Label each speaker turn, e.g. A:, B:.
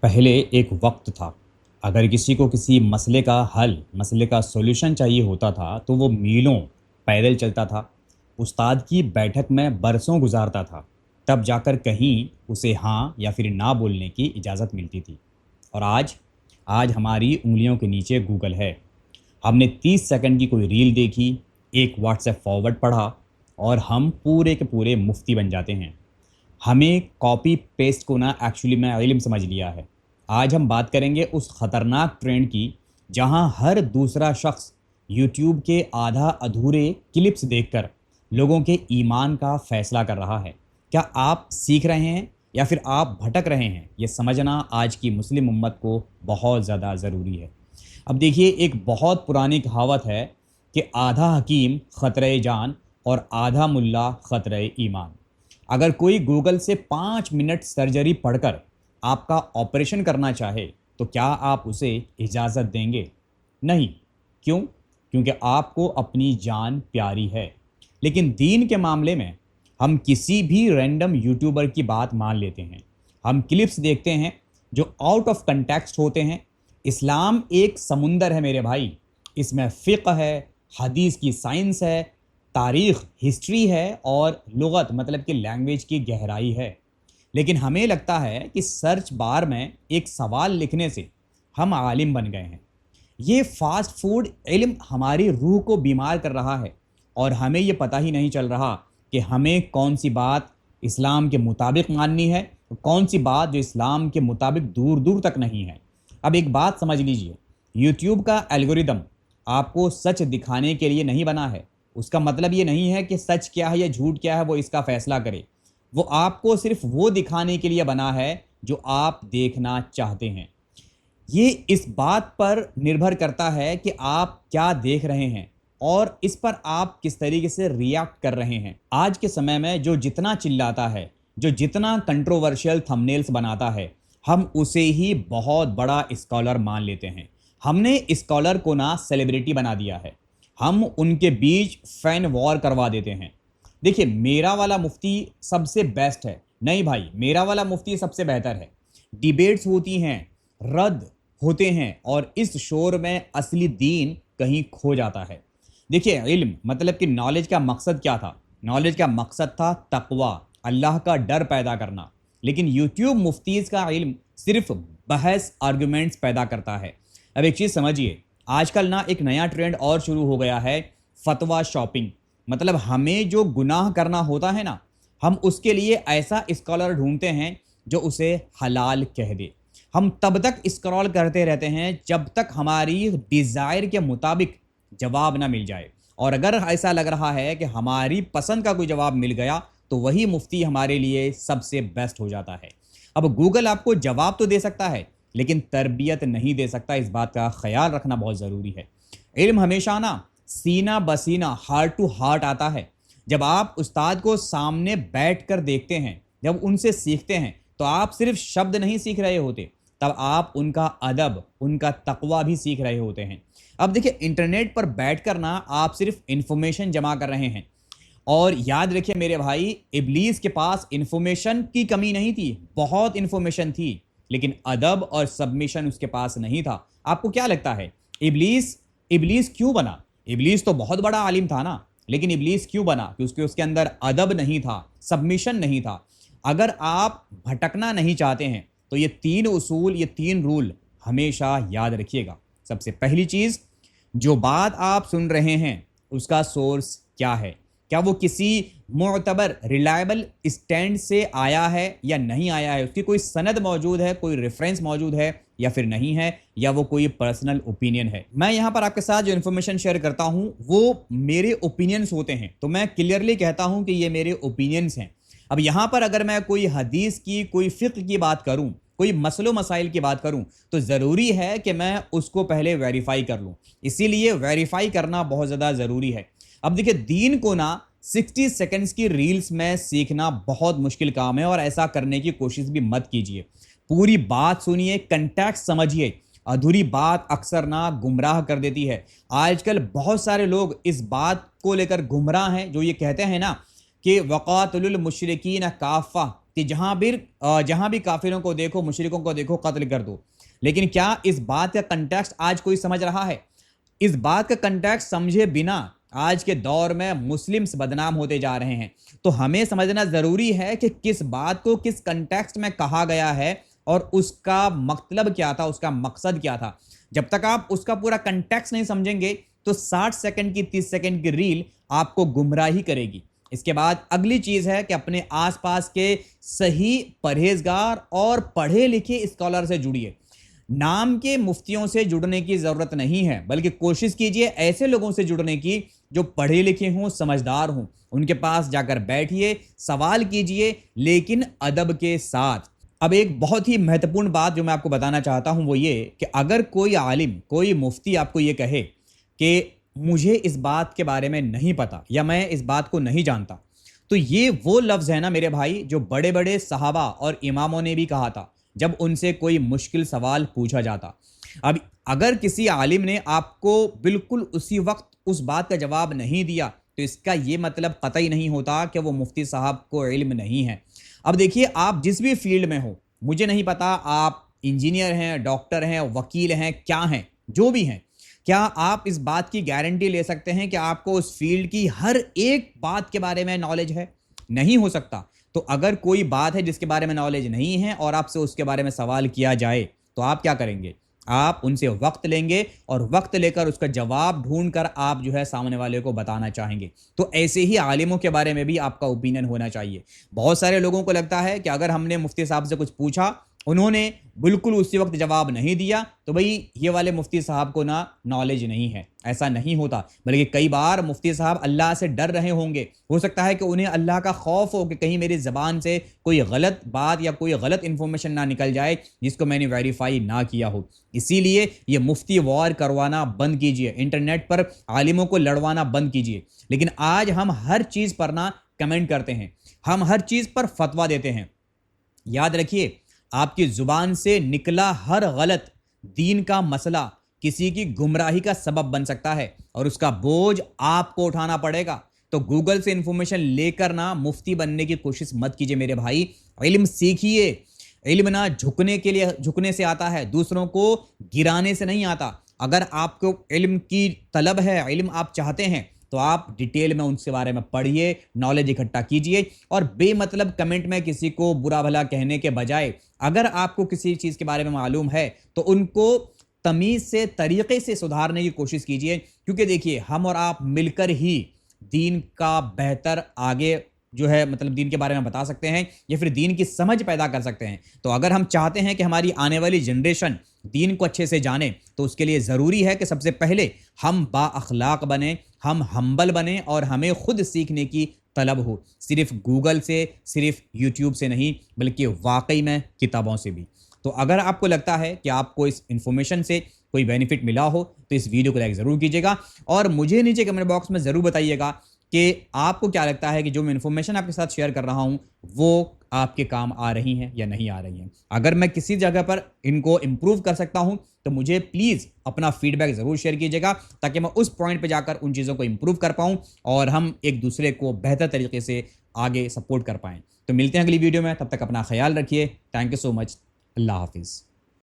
A: पहले एक वक्त था। अगर किसी को किसी मसले का हल, मसले का सॉल्यूशन चाहिए होता था तो वो मीलों पैदल चलता था, उस्ताद की बैठक में बरसों गुजारता था, तब जाकर कहीं उसे हाँ या फिर ना बोलने की इजाज़त मिलती थी। और आज आज हमारी उंगलियों के नीचे गूगल है। हमने 30 सेकंड की कोई रील देखी, एक व्हाट्सएप फॉरवर्ड पढ़ा और हम पूरे के पूरे मुफ्ती बन जाते हैं। हमें कॉपी पेस्ट को ना एक्चुअली में इल्म समझ लिया है। आज हम बात करेंगे उस खतरनाक ट्रेंड की जहां हर दूसरा शख्स यूट्यूब के आधा अधूरे क्लिप्स देखकर लोगों के ईमान का फैसला कर रहा है। क्या आप सीख रहे हैं या फिर आप भटक रहे हैं, ये समझना आज की मुस्लिम उम्मत को बहुत ज़्यादा ज़रूरी है। अब देखिए, एक बहुत पुरानी कहावत है कि आधा हकीम ख़तरे जान और आधा मुल्ला ख़तरे ईमान। अगर कोई गूगल से 5 मिनट सर्जरी पढ़कर आपका ऑपरेशन करना चाहे तो क्या आप उसे इजाज़त देंगे? नहीं। क्यों? क्योंकि आपको अपनी जान प्यारी है। लेकिन दीन के मामले में हम किसी भी रैंडम यूट्यूबर की बात मान लेते हैं। हम क्लिप्स देखते हैं जो आउट ऑफ कंटेक्स्ट होते हैं। इस्लाम एक समुंदर है मेरे भाई। इसमें फ़िक़्ह है, हदीस की साइंस है, तारीख़ हिस्ट्री है और लुग़त मतलब कि लैंग्वेज की गहराई है। लेकिन हमें लगता है कि सर्च बार में एक सवाल लिखने से हम आलिम बन गए हैं। ये फास्ट फूड इल्म हमारी रूह को बीमार कर रहा है और हमें ये पता ही नहीं चल रहा कि हमें कौन सी बात इस्लाम के मुताबिक माननी है और कौन सी बात जो इस्लाम के मुताबिक दूर दूर तक नहीं है। अब एक बात समझ लीजिए, यूट्यूब का एल्गोरिदम आपको सच दिखाने के लिए नहीं बना है। उसका मतलब ये नहीं है कि सच क्या है या झूठ क्या है वो इसका फैसला करे। वो आपको सिर्फ वो दिखाने के लिए बना है जो आप देखना चाहते हैं। ये इस बात पर निर्भर करता है कि आप क्या देख रहे हैं और इस पर आप किस तरीके से रिएक्ट कर रहे हैं। आज के समय में जो जितना चिल्लाता है, जो जितना कंट्रोवर्शियल थंबनेल्स बनाता है, हम उसे ही बहुत बड़ा स्कॉलर मान लेते हैं। हमने स्कॉलर को ना सेलिब्रिटी बना दिया है। हम उनके बीच फैन वॉर करवा देते हैं। देखिए, मेरा वाला मुफ्ती सबसे बेस्ट है। नहीं भाई, मेरा वाला मुफ्ती सबसे बेहतर है। डिबेट्स होती हैं, रद्द होते हैं और इस शोर में असली दीन कहीं खो जाता है। देखिए, इल्म मतलब कि नॉलेज का मकसद क्या था? नॉलेज का मकसद था तकवा, अल्लाह का डर पैदा करना। लेकिन यूट्यूब मुफ्तीज का इल्म सिर्फ बहस, आर्गुमेंट्स पैदा करता है। अब एक चीज़ समझिए, आजकल ना एक नया ट्रेंड और शुरू हो गया है, फतवा शॉपिंग। मतलब हमें जो गुनाह करना होता है ना, हम उसके लिए ऐसा स्कॉलर ढूंढते हैं जो उसे हलाल कह दे। हम तब तक स्क्रॉल करते रहते हैं जब तक हमारी डिज़ायर के मुताबिक जवाब ना मिल जाए। और अगर ऐसा लग रहा है कि हमारी पसंद का कोई जवाब मिल गया तो वही मुफ्ती हमारे लिए सबसे बेस्ट हो जाता है। अब गूगल आपको जवाब तो दे सकता है लेकिन तरबियत नहीं दे सकता। इस बात का ख्याल रखना बहुत ज़रूरी है। इल्म हमेशा ना सीना बसीना, हार्ट टू हार्ट आता है। जब आप उस्ताद को सामने बैठ कर देखते हैं, जब उनसे सीखते हैं, तो आप सिर्फ शब्द नहीं सीख रहे होते, तब आप उनका अदब, उनका तकवा भी सीख रहे होते हैं। अब देखिए, इंटरनेट पर बैठकर ना आप सिर्फ इंफॉर्मेशन जमा कर रहे हैं। और याद रखिए मेरे भाई, इब्लीस के पास इंफॉर्मेशन की कमी नहीं थी, बहुत इंफॉर्मेशन थी, लेकिन अदब और सबमिशन उसके पास नहीं था। आपको क्या लगता है, इब्लीस इब्लीस क्यों बना? इब्लीस तो बहुत बड़ा आलिम था ना, लेकिन इब्लीस क्यों बना? क्योंकि उसके अंदर अदब नहीं था, सबमिशन नहीं था। अगर आप भटकना नहीं चाहते हैं तो ये 3 उसूल, ये 3 रूल हमेशा याद रखिएगा। सबसे पहली चीज़, जो बात आप सुन रहे हैं उसका सोर्स क्या है? क्या वो किसी मोतबर रिलायबल स्टैंड से आया है या नहीं आया है? उसकी कोई सनद मौजूद है, कोई रेफरेंस मौजूद है या फिर नहीं है, या वो कोई पर्सनल ओपिनियन है? मैं यहाँ पर आपके साथ जो इन्फॉर्मेशन शेयर करता हूँ वो मेरे ओपिनियंस होते हैं, तो मैं क्लियरली कहता हूँ कि ये मेरे ओपिनियंस हैं। अब यहाँ पर अगर मैं कोई हदीस की, कोई फ़िक़्ह की बात करूँ, कोई मसलो मसाइल की बात करूं, तो ज़रूरी है कि मैं उसको पहले वेरीफाई कर लूं। इसीलिए वेरीफाई करना बहुत ज़्यादा ज़रूरी है। अब देखिए, दीन को ना 60 सेकंड्स की रील्स में सीखना बहुत मुश्किल काम है और ऐसा करने की कोशिश भी मत कीजिए। पूरी बात सुनिए, कंटेक्स्ट समझिए। अधूरी बात अक्सर ना गुमराह कर देती है। आजकल बहुत सारे लोग इस बात को लेकर गुमराह हैं जो ये कहते हैं ना कि वक़ातुल मुशरिकीन काफ़ा, कि जहां भी काफिरों को देखो, मुशरिकों को देखो, कत्ल कर दो। लेकिन क्या इस बात का कंटेक्स्ट आज कोई समझ रहा है? इस बात का कंटेक्स्ट समझे बिना आज के दौर में मुस्लिम्स बदनाम होते जा रहे हैं। तो हमें समझना जरूरी है कि किस बात को किस कंटेक्स्ट में कहा गया है और उसका मतलब क्या था, उसका मकसद क्या था। जब तक आप उसका पूरा कंटेक्स्ट नहीं समझेंगे तो 60 सेकंड की 30 सेकंड की रील आपको गुमराही करेगी। इसके बाद अगली चीज है कि अपने आसपास के सही परहेजगार और पढ़े लिखे स्कॉलर से जुड़िए। नाम के मुफ्तियों से जुड़ने की जरूरत नहीं है, बल्कि कोशिश कीजिए ऐसे लोगों से जुड़ने की जो पढ़े लिखे हों, समझदार हों। उनके पास जाकर बैठिए, सवाल कीजिए, लेकिन अदब के साथ। अब एक बहुत ही महत्वपूर्ण बात जो मैं आपको बताना चाहता हूं वो ये कि अगर कोई आलिम, कोई मुफ्ती आपको ये कहे कि मुझे इस बात के बारे में नहीं पता या मैं इस बात को नहीं जानता, तो ये वो लफ्ज़ है ना मेरे भाई, जो बड़े बड़े सहाबा और इमामों ने भी कहा था जब उनसे कोई मुश्किल सवाल पूछा जाता। अब अगर किसी आलिम ने आपको बिल्कुल उसी वक्त उस बात का जवाब नहीं दिया तो इसका ये मतलब कतई नहीं होता कि वो मुफ्ती साहब को इल्म नहीं है। अब देखिए, आप जिस भी फील्ड में हो, मुझे नहीं पता आप इंजीनियर हैं, डॉक्टर हैं, वकील हैं, क्या हैं, जो भी हैं, क्या आप इस बात की गारंटी ले सकते हैं कि आपको उस फील्ड की हर एक बात के बारे में नॉलेज है? नहीं हो सकता। तो अगर कोई बात है जिसके बारे में नॉलेज नहीं है और आपसे उसके बारे में सवाल किया जाए तो आप क्या करेंगे? आप उनसे वक्त लेंगे और वक्त लेकर उसका जवाब ढूंढकर आप जो है सामने वाले को बताना चाहेंगे। तो ऐसे ही आलिमों के बारे में भी आपका ओपिनियन होना चाहिए। बहुत सारे लोगों को लगता है कि अगर हमने मुफ्ती साहब से कुछ पूछा, उन्होंने बिल्कुल उसी वक्त जवाब नहीं दिया, तो भाई ये वाले मुफ्ती साहब को ना नॉलेज नहीं है। ऐसा नहीं होता, बल्कि कई बार मुफ्ती साहब अल्लाह से डर रहे होंगे। हो सकता है कि उन्हें अल्लाह का खौफ हो कि कहीं मेरी ज़बान से कोई गलत बात या कोई गलत इंफॉर्मेशन ना निकल जाए जिसको मैंने वेरीफाई ना किया हो। इसीलिए ये मुफ्ती वॉर करवाना बंद कीजिए, इंटरनेट पर आलिमों को लड़वाना बंद कीजिए। लेकिन आज हम हर चीज़ पर ना कमेंट करते हैं, हम हर चीज़ पर फतवा देते हैं। याद रखिए, आपकी जुबान से निकला हर गलत दीन का मसला किसी की गुमराही का सबब बन सकता है और उसका बोझ आपको उठाना पड़ेगा। तो गूगल से इंफॉर्मेशन लेकर ना मुफ्ती बनने की कोशिश मत कीजिए मेरे भाई। इल्म सीखिए। इल्म ना झुकने से आता है, दूसरों को गिराने से नहीं आता। अगर आपको इल्म की तलब है, इल्म आप चाहते हैं, तो आप डिटेल में उनके बारे में पढ़िए, नॉलेज इकट्ठा कीजिए और बेमतलब कमेंट में किसी को बुरा भला कहने के बजाय अगर आपको किसी चीज़ के बारे में मालूम है तो उनको तमीज़ से, तरीक़े से सुधारने की कोशिश कीजिए। क्योंकि देखिए, हम और आप मिलकर ही दीन का बेहतर आगे जो है मतलब दीन के बारे में बता सकते हैं या फिर दीन की समझ पैदा कर सकते हैं। तो अगर हम चाहते हैं कि हमारी आने वाली जनरेशन दीन को अच्छे से जाने, तो उसके लिए ज़रूरी है कि सबसे पहले हम बाअखलाक बने, हम हम्बल बने और हमें खुद सीखने की तलब हो। सिर्फ गूगल से, सिर्फ यूट्यूब से नहीं, बल्कि वाकई में किताबों से भी। तो अगर आपको लगता है कि आपको इस इन्फॉर्मेशन से कोई बेनिफिट मिला हो तो इस वीडियो को लाइक ज़रूर कीजिएगा और मुझे नीचे कमेंट बॉक्स में ज़रूर बताइएगा कि आपको क्या लगता है कि जो मैं इन्फॉर्मेशन आपके साथ शेयर कर रहा हूँ वो आपके काम आ रही हैं या नहीं आ रही हैं। अगर मैं किसी जगह पर इनको इम्प्रूव कर सकता हूँ तो मुझे प्लीज़ अपना फीडबैक ज़रूर शेयर कीजिएगा ताकि मैं उस पॉइंट पे जाकर उन चीज़ों को इम्प्रूव कर पाऊँ और हम एक दूसरे को बेहतर तरीके से आगे सपोर्ट कर पाएँ। तो मिलते हैं अगली वीडियो में, तब तक अपना ख्याल रखिए। Thank you so much. अल्लाह हाफिज़।